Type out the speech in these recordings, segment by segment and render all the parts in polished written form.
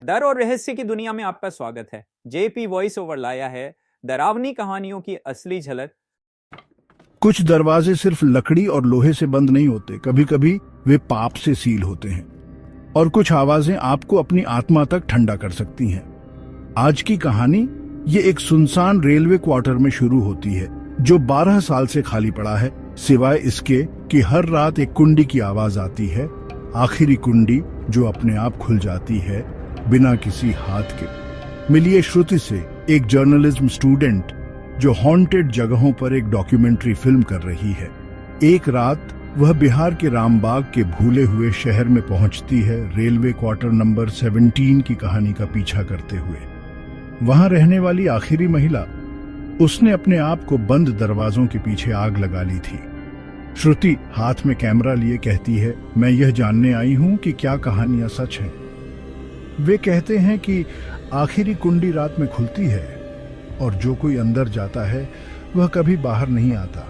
डर और रहस्य की दुनिया में आपका स्वागत है। जेपी वॉइस ओवर लाया है डरावनी कहानियों की असली झलक। कुछ दरवाजे सिर्फ लकड़ी और लोहे से बंद नहीं होते, कभी कभी वे पाप से सील होते हैं। और कुछ आवाजें आपको अपनी आत्मा तक ठंडा कर सकती हैं। आज की कहानी ये एक सुनसान रेलवे क्वार्टर में शुरू होती है, जो 12 साल से खाली पड़ा है, सिवाय इसके कि हर रात एक कुंडी की आवाज आती है। आखिरी कुंडी जो अपने आप खुल जाती है, बिना किसी हाथ के। मिलिए श्रुति से, एक जर्नलिज्म स्टूडेंट जो हॉन्टेड जगहों पर एक डॉक्यूमेंट्री फिल्म कर रही है। एक रात वह बिहार के रामबाग के भूले हुए शहर में पहुंचती है, रेलवे क्वार्टर नंबर 17 की कहानी का पीछा करते हुए। वहां रहने वाली आखिरी महिला, उसने अपने आप को बंद दरवाजों के पीछे आग लगा ली थी। श्रुति हाथ में कैमरा लिए कहती है, मैं यह जानने आई हूं कि क्या कहानियां सच हैं। वे कहते हैं कि आखिरी कुंडी रात में खुलती है और जो कोई अंदर जाता है वह कभी बाहर नहीं आता।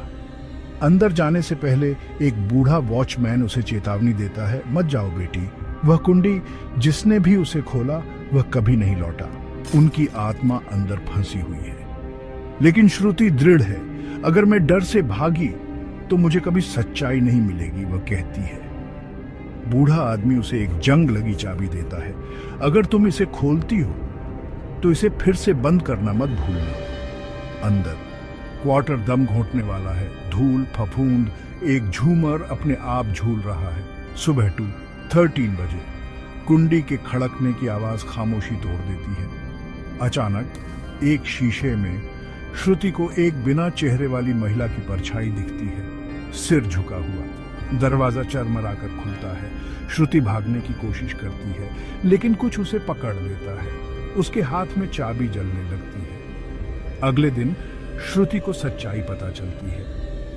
अंदर जाने से पहले एक बूढ़ा वॉचमैन उसे चेतावनी देता है, मत जाओ बेटी। वह कुंडी जिसने भी उसे खोला वह कभी नहीं लौटा। उनकी आत्मा अंदर फंसी हुई है। लेकिन श्रुति दृढ़ है, अगर मैं डर से भागी तो मुझे कभी सच्चाई नहीं मिलेगी, वह कहती है। बूढ़ा आदमी उसे एक जंग लगी चाबी देता है, अगर तुम इसे खोलती हो तो इसे फिर से बंद करना मत भूलना। अंदर क्वार्टर दम घोंटने वाला है, धूल फफूंद, एक झूमर अपने आप झूल रहा है। सुबह 13 बजे कुंडी के खड़कने की आवाज खामोशी तोड़ देती है। अचानक एक शीशे में श्रुति को एक बिना चेहरे वाली महिला की परछाई दिखती है, सिर झुका हुआ। दरवाजा चरमराकर खुलता है। श्रुति भागने की कोशिश करती है, लेकिन कुछ उसे पकड़ लेता है। उसके हाथ में चाबी जलने लगती है। अगले दिन श्रुति को सच्चाई पता चलती है।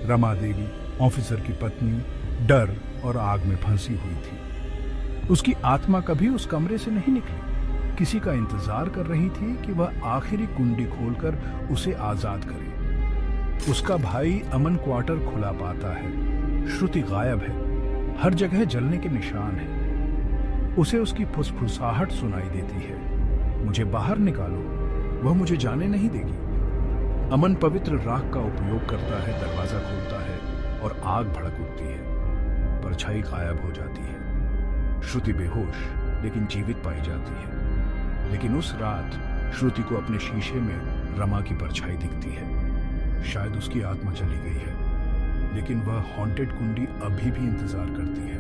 रमा देवी, ऑफिसर की पत्नी, डर और आग में फंसी हुई थी। उसकी आत्मा कभी उस कमरे से नहीं निकली। किसी का इंतजार कर रही थी कि वह आखिरी कुंडी खोलकर उसे आजाद करे। उसका भाई अमन क्वार्टर खुला पाता है। श्रुति गायब है, हर जगह जलने के निशान हैं। उसे उसकी फुसफुसाहट सुनाई देती है, मुझे बाहर निकालो, वह मुझे जाने नहीं देगी। अमन पवित्र राख का उपयोग करता है, दरवाजा खोलता है और आग भड़क उठती है। परछाई गायब हो जाती है। श्रुति बेहोश लेकिन जीवित पाई जाती है। लेकिन उस रात श्रुति को अपने शीशे में रमा की परछाई दिखती है। शायद उसकी आत्मा चली गई है, लेकिन वह हॉन्टेड कुंडी अभी भी इंतजार करती है,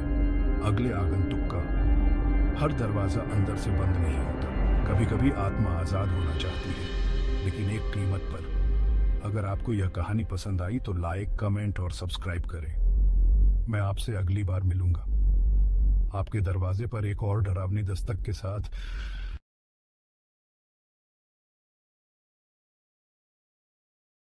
अगले आगंतुक का। हर दरवाजा अंदर से बंद नहीं होता। कभी कभी आत्मा आजाद होना चाहती है, लेकिन एक कीमत पर। अगर आपको यह कहानी पसंद आई तो लाइक, कमेंट और सब्सक्राइब करें। मैं आपसे अगली बार मिलूंगा, आपके दरवाजे पर एक और डरावनी दस्तक के साथ।